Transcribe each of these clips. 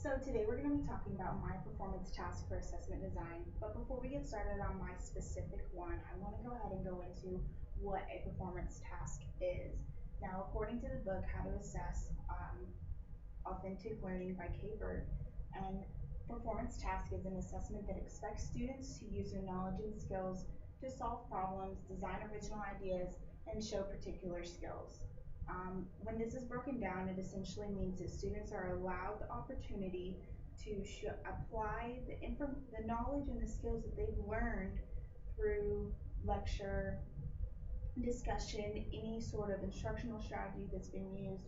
So today we're going to be talking about my performance task for assessment design. But before we get started on my specific one, I want to go ahead and go into what a performance task is. Now, according to the book, How to Assess Authentic Learning by Kay Bird, and performance task is an assessment that expects students to use their knowledge and skills to solve problems, design original ideas, and show particular skills. When this is broken down, it essentially means that students are allowed the opportunity to apply the knowledge and the skills that they've learned through lecture, discussion, any sort of instructional strategy that's been used,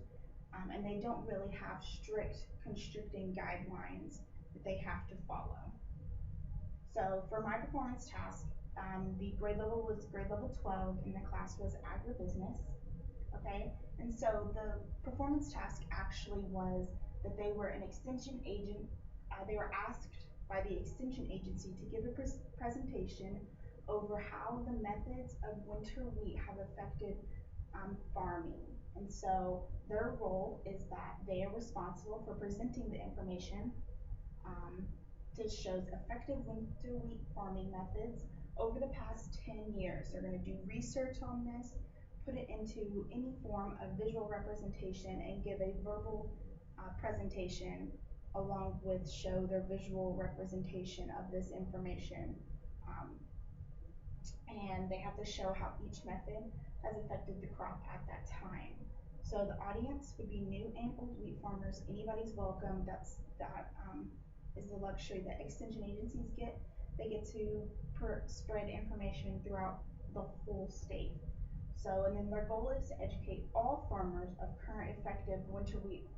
and they don't really have strict constricting guidelines that they have to follow. So for my performance task, the grade level was grade level 12 and the class was agribusiness. Okay, and so the performance task actually was that they were an extension agent. They were asked by the extension agency to give a presentation over how the methods of winter wheat have affected farming. And so their role is that they are responsible for presenting the information um, that shows effective winter wheat farming methods over the past 10 years. They're going to do research on this, put it into any form of visual representation, and give a verbal presentation along with show their visual representation of this information. Um, and they have to show how each method has affected the crop at that time. So the audience would be new and old wheat farmers. Anybody's welcome. That is the luxury that extension agencies get. They get to spread information throughout the whole state. So, and then their goal is to educate all farmers of current effective winter wheat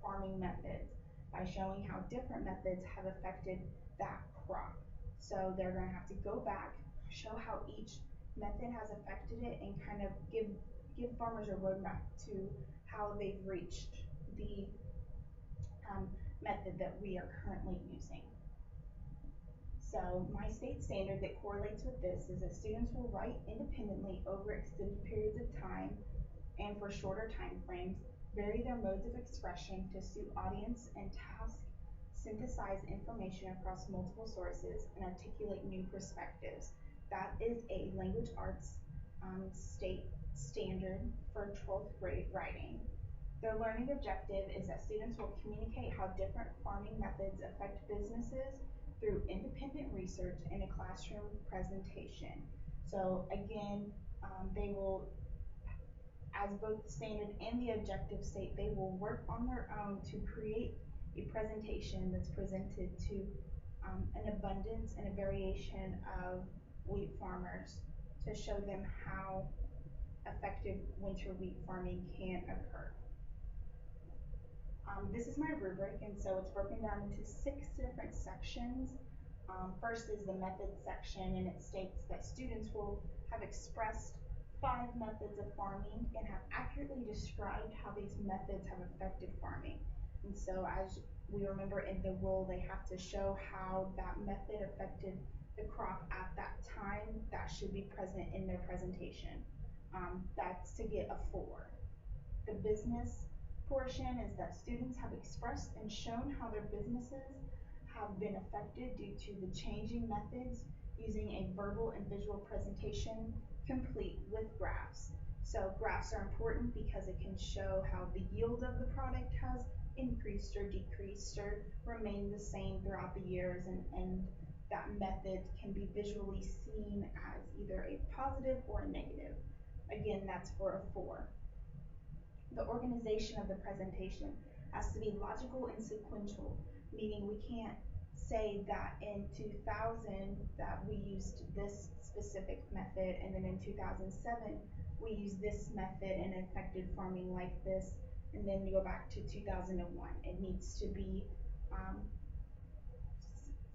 farming methods by showing how different methods have affected that crop. So they're going to have to go back, show how each method has affected it, and kind of give farmers a roadmap to how they've reached the method that we are currently using. So my state standard that correlates with this is that students will write independently over extended periods of time and for shorter time frames, vary their modes of expression to suit audience and task, synthesize information across multiple sources, and articulate new perspectives. That is a language arts state standard for 12th grade writing. Their learning objective is that students will communicate how different farming methods affect businesses through independent research and a classroom presentation. So again, they will, as both the standard and the objective state, they will work on their own to create a presentation that's presented to an abundance and a variation of wheat farmers to show them how effective winter wheat farming can occur. This is my rubric, and so it's broken down into 6 different sections. First is the methods section, and it states that students will have expressed 5 methods of farming and have accurately described how these methods have affected farming. And so as we remember in the role, they have to show how that method affected the crop at that time. That should be present in their presentation. That's to get a 4. The business portion is that students have expressed and shown how their businesses have been affected due to the changing methods using a verbal and visual presentation complete with graphs. So graphs are important because it can show how the yield of the product has increased or decreased or remained the same throughout the years, and that method can be visually seen as either a positive or a negative. Again, that's for a 4. The organization of the presentation has to be logical and sequential, meaning we can't say that in 2000 that we used this specific method, and then in 2007 we used this method and affected farming like this, and then you go back to 2001. It needs to be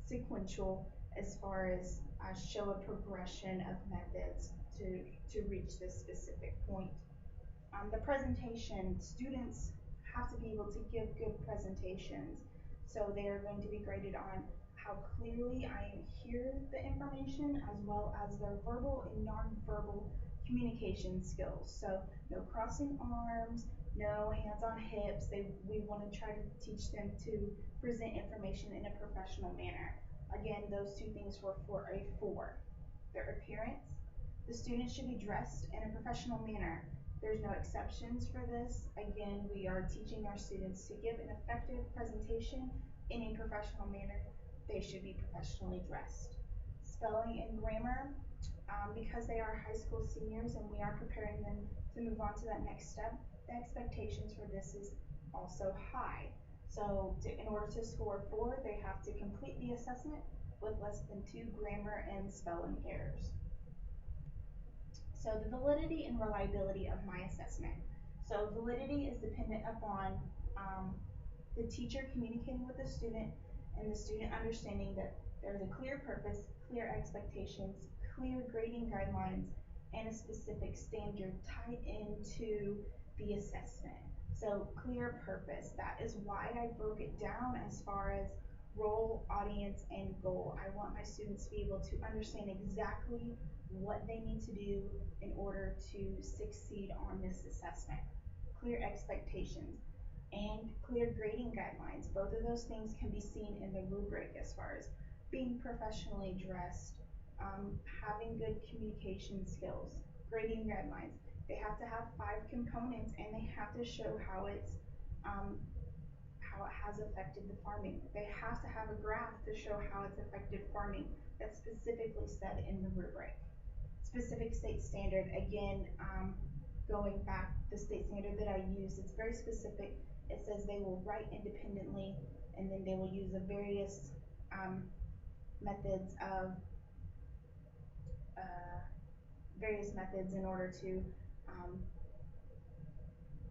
sequential as far as show a progression of methods to reach this specific point. The presentation, students have to be able to give good presentations. So they are going to be graded on how clearly I hear the information, as well as their verbal and nonverbal communication skills. So no crossing arms, no hands on hips. We want to try to teach them to present information in a professional manner. Again, those two things were for a 4. Their appearance, the students should be dressed in a professional manner. There's no exceptions for this. Again, we are teaching our students to give an effective presentation in a professional manner. They should be professionally dressed. Spelling and grammar, because they are high school seniors and we are preparing them to move on to that next step, the expectations for this is also high. So in order to score 4, they have to complete the assessment with less than 2 grammar and spelling errors. So the validity and reliability of my assessment. So validity is dependent upon the teacher communicating with the student and the student understanding that there's a clear purpose, clear expectations, clear grading guidelines, and a specific standard tied into the assessment. So clear purpose, that is why I broke it down as far as role, audience, and goal. I want my students to be able to understand exactly what they need to do in order to succeed on this assessment. Clear expectations and clear grading guidelines. Both of those things can be seen in the rubric as far as being professionally dressed, having good communication skills, grading guidelines. They have to have 5 components and they have to show how it has affected the farming. They have to have a graph to show how it's affected farming. That's specifically said in the rubric. Specific state standard, again, going back, the state standard that I use, it's very specific. It says they will write independently and then they will use the various methods in order to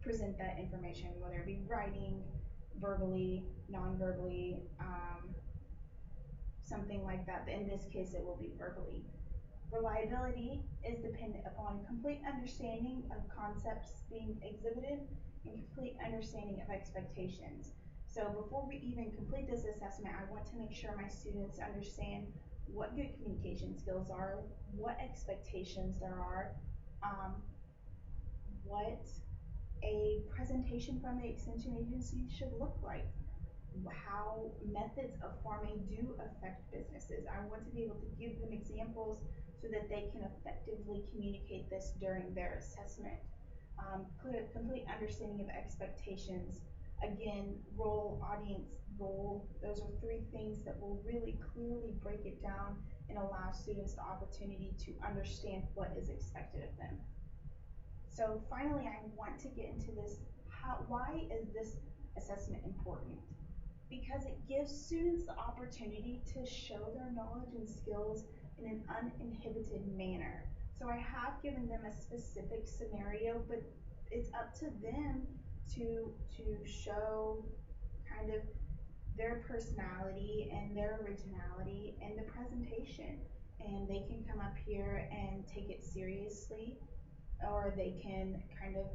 present that information, whether it be writing, verbally, non-verbally, something like that. In this case, it will be verbally. Reliability is dependent upon complete understanding of concepts being exhibited and complete understanding of expectations. So before we even complete this assessment, I want to make sure my students understand what good communication skills are, what expectations there are, what a presentation from the extension agency should look like, how methods of farming do affect businesses. I want to be able to give them examples so that they can effectively communicate this during their assessment. Complete understanding of expectations. Again, role, audience, goal. Those are 3 things that will really clearly break it down and allow students the opportunity to understand what is expected of them. So finally, I want to get into this, why is this assessment important? Because it gives students the opportunity to show their knowledge and skills in an uninhibited manner. So I have given them a specific scenario, but it's up to them to show kind of their personality and their originality in the presentation. And they can come up here and take it seriously, or they can kind of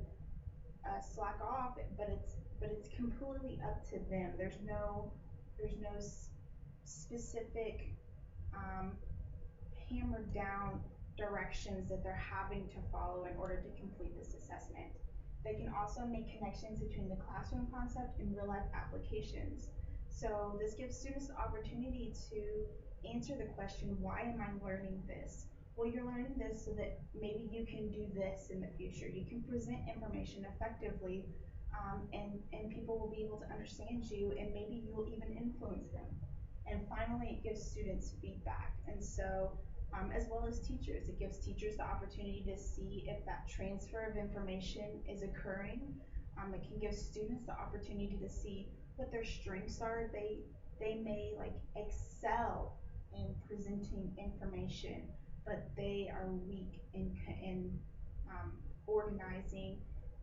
slack off, but it's completely up to them. There's no specific hammered down directions that they're having to follow in order to complete this assessment. They can also make connections between the classroom concept and real life applications. So this gives students the opportunity to answer the question, why am I learning this? Well, you're learning this so that maybe you can do this in the future. You can present information effectively, and people will be able to understand you, and maybe you will even influence them. And finally, it gives students feedback. And so, as well as teachers, it gives teachers the opportunity to see if that transfer of information is occurring. It can give students the opportunity to see what their strengths are. They may like excel in presenting information, but they are weak in organizing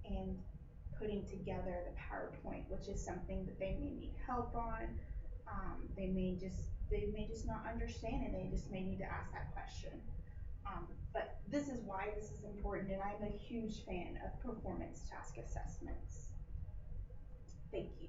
and putting together the PowerPoint, which is something that they may need help on. They may just not understand it. They just may need to ask that question. But this is why this is important, and I'm a huge fan of performance task assessments. Thank you.